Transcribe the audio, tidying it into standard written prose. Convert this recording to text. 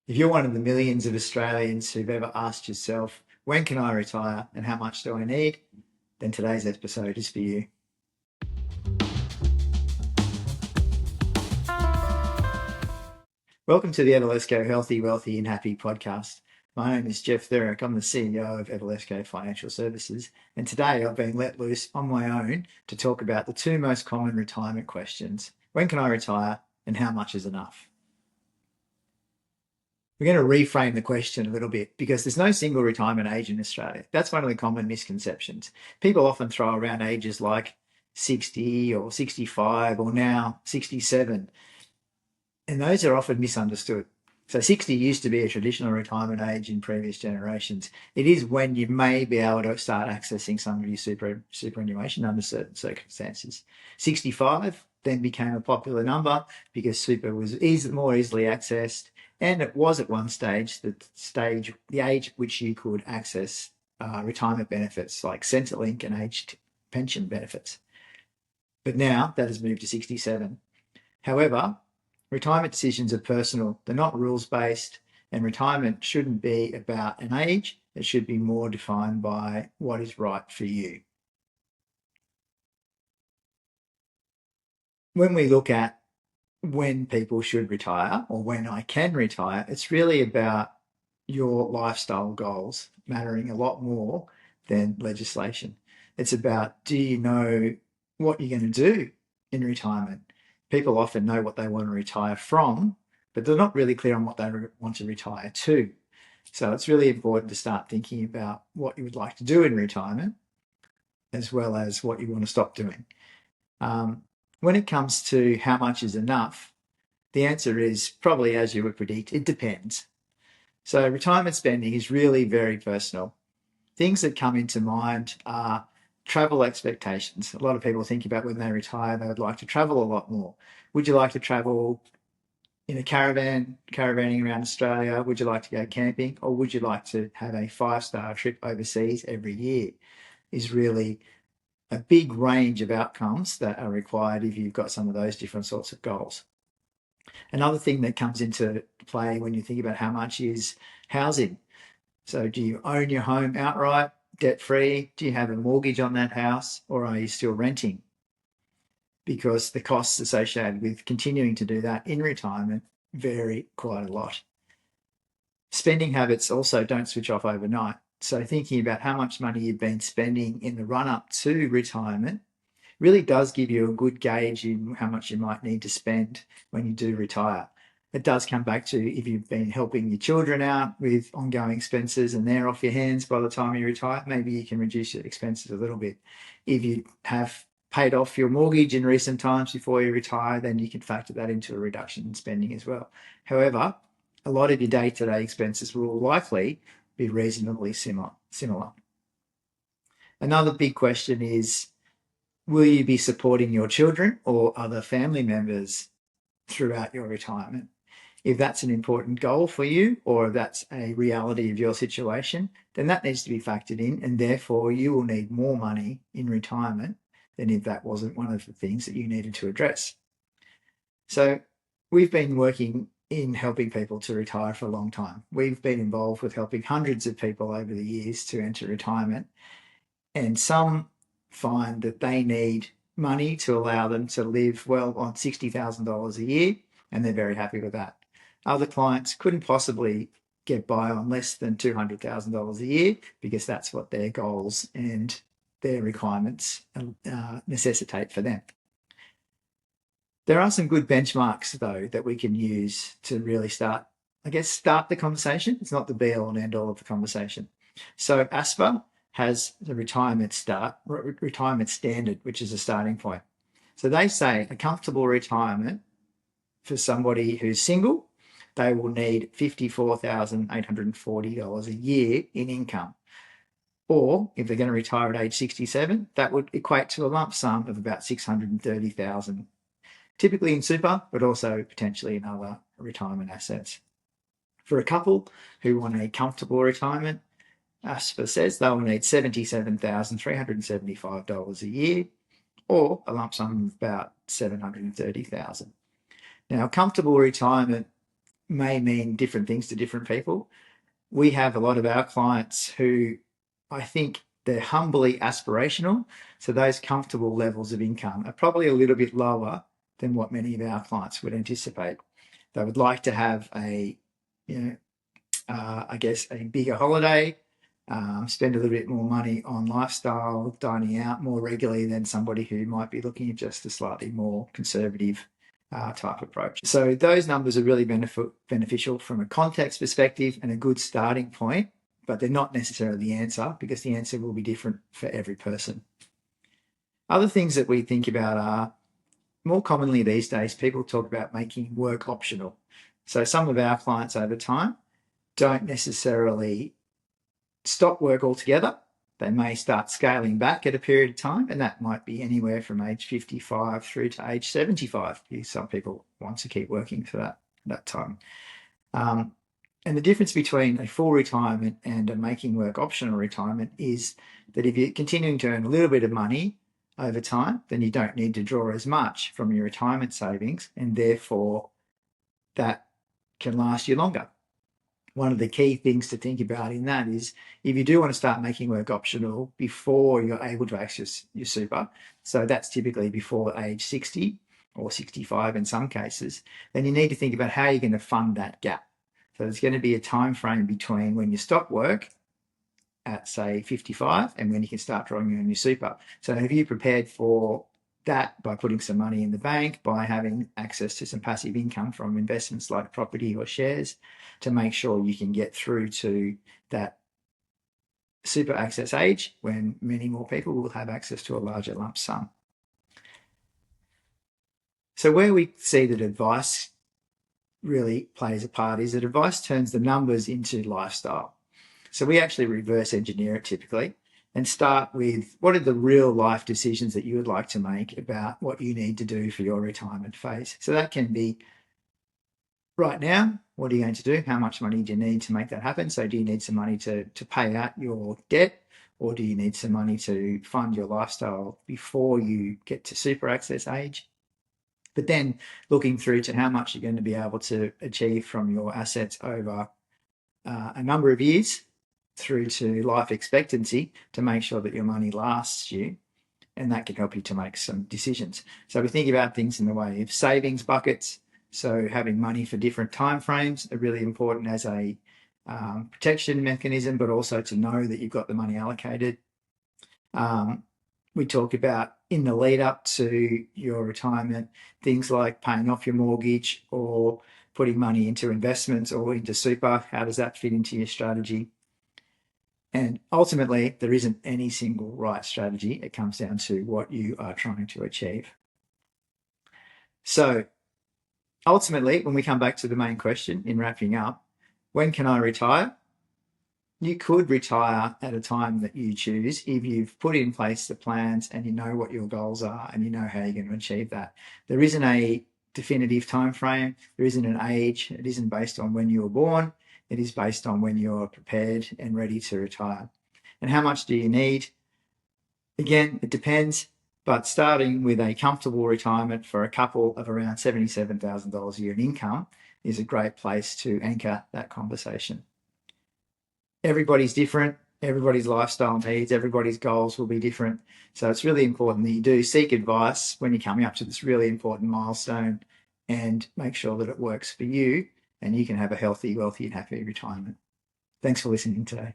If you're one of the millions of Australians who've ever asked yourself, when can I retire and how much do I need? Then today's episode is for you. Welcome to the Evalesco Healthy, Wealthy and Happy podcast. My name is Jeff Thurrock. I'm the CEO of Evalesco Financial Services. And today I've been let loose on my own to talk about the two most common retirement questions. When can I retire and how much is enough? We're going to reframe the question a little bit because there's no single retirement age in Australia. That's one of the common misconceptions. People often throw around ages like 60 or 65 or now 67, and those are often misunderstood. So 60 used to be a traditional retirement age in previous generations. It is when you may be able to start accessing some of your superannuation under certain circumstances. 65 then became a popular number because super was more easily accessed, and it was at one stage the age at which you could access retirement benefits like Centrelink and aged pension benefits. But now that has moved to 67. However, retirement decisions are personal. They're not rules-based, and retirement shouldn't be about an age. It should be more defined by what is right for you. When we look at when people should retire or when I can retire, it's really about your lifestyle goals mattering a lot more than legislation. It's about, do you know what you're going to do in retirement? People often know what they want to retire from, but they're not really clear on what they want to retire to. So it's really important to start thinking about what you would like to do in retirement, as well as what you want to stop doing. When it comes to how much is enough, the answer is probably, as you would predict, it depends. So retirement spending is really very personal. Things that come into mind are travel expectations. A lot of people think about when they retire, they would like to travel a lot more. Would you like to travel in a caravanning around Australia? Would you like to go camping? Or would you like to have a 5-star trip overseas every year? Is really a big range of outcomes that are required if you've got some of those different sorts of goals. Another thing that comes into play when you think about how much is housing. So do you own your home outright, debt-free? Do you have a mortgage on that house, or are you still renting? Because the costs associated with continuing to do that in retirement vary quite a lot. Spending habits also don't switch off overnight. So thinking about how much money you've been spending in the run-up to retirement really does give you a good gauge in how much you might need to spend when you do retire. It does come back to if you've been helping your children out with ongoing expenses and they're off your hands by the time you retire, maybe you can reduce your expenses a little bit. If you have paid off your mortgage in recent times before you retire, then you can factor that into a reduction in spending as well. However, a lot of your day-to-day expenses will likely be reasonably similar. Another big question is, will you be supporting your children or other family members throughout your retirement? If that's an important goal for you, or if that's a reality of your situation, then that needs to be factored in, and therefore you will need more money in retirement than if that wasn't one of the things that you needed to address. So we've been working in helping people to retire for a long time. We've been involved with helping hundreds of people over the years to enter retirement, and some find that they need money to allow them to live well on $60,000 a year, and they're very happy with that. Other clients couldn't possibly get by on less than $200,000 a year because that's what their goals and their requirements necessitate for them. There are some good benchmarks, though, that we can use to really start the conversation. It's not the be-all and end-all of the conversation. So ASPA has the retirement standard, which is a starting point. So they say a comfortable retirement for somebody who's single, they will need $54,840 a year in income. Or if they're going to retire at age 67, that would equate to a lump sum of about $630,000, typically in super, but also potentially in other retirement assets. For a couple who want a comfortable retirement, ASPA says they will need $77,375 a year, or a lump sum of about $730,000. Now, comfortable retirement may mean different things to different people. We have a lot of our clients who I think they're humbly aspirational. So those comfortable levels of income are probably a little bit lower than what many of our clients would anticipate. They would like to have a, you know, I guess a bigger holiday, spend a little bit more money on lifestyle, dining out more regularly than somebody who might be looking at just a slightly more conservative type approach. So those numbers are really beneficial from a context perspective and a good starting point, but they're not necessarily the answer because the answer will be different for every person. Other things that we think about are more commonly these days, people talk about making work optional. So some of our clients over time don't necessarily stop work altogether. They may start scaling back at a period of time, and that might be anywhere from age 55 through to age 75. Some people want to keep working for that time. And the difference between a full retirement and a making work optional retirement is that if you're continuing to earn a little bit of money over time, then you don't need to draw as much from your retirement savings, and therefore that can last you longer. One of the key things to think about in that is if you do want to start making work optional before you're able to access your super, so that's typically before age 60 or 65 in some cases, then you need to think about how you're going to fund that gap. So there's going to be a time frame between when you stop work at say 55 and when you can start drawing on your super. So have you prepared for that by putting some money in the bank, by having access to some passive income from investments like property or shares to make sure you can get through to that super access age when many more people will have access to a larger lump sum. So where we see that advice really plays a part is that advice turns the numbers into lifestyle. So we actually reverse engineer it typically and start with what are the real life decisions that you would like to make about what you need to do for your retirement phase. So that can be right now, what are you going to do? How much money do you need to make that happen? So do you need some money to pay out your debt, or do you need some money to fund your lifestyle before you get to super access age? But then looking through to how much you're going to be able to achieve from your assets over a number of years through to life expectancy to make sure that your money lasts you, and that can help you to make some decisions. So we think about things in the way of savings buckets. So having money for different timeframes are really important as a protection mechanism, but also to know that you've got the money allocated. We talk about in the lead up to your retirement, things like paying off your mortgage or putting money into investments or into super. How does that fit into your strategy? And ultimately, there isn't any single right strategy. It comes down to what you are trying to achieve. So ultimately, when we come back to the main question in wrapping up, when can I retire? You could retire at a time that you choose if you've put in place the plans and you know what your goals are and you know how you're going to achieve that. There isn't a definitive time frame. There isn't an age. It isn't based on when you were born. It is based on when you're prepared and ready to retire. And how much do you need? Again, it depends, but starting with a comfortable retirement for a couple of around $77,000 a year in income is a great place to anchor that conversation. Everybody's different. Everybody's lifestyle needs, everybody's goals will be different. So it's really important that you do seek advice when you're coming up to this really important milestone and make sure that it works for you and you can have a healthy, wealthy, and happy retirement. Thanks for listening today.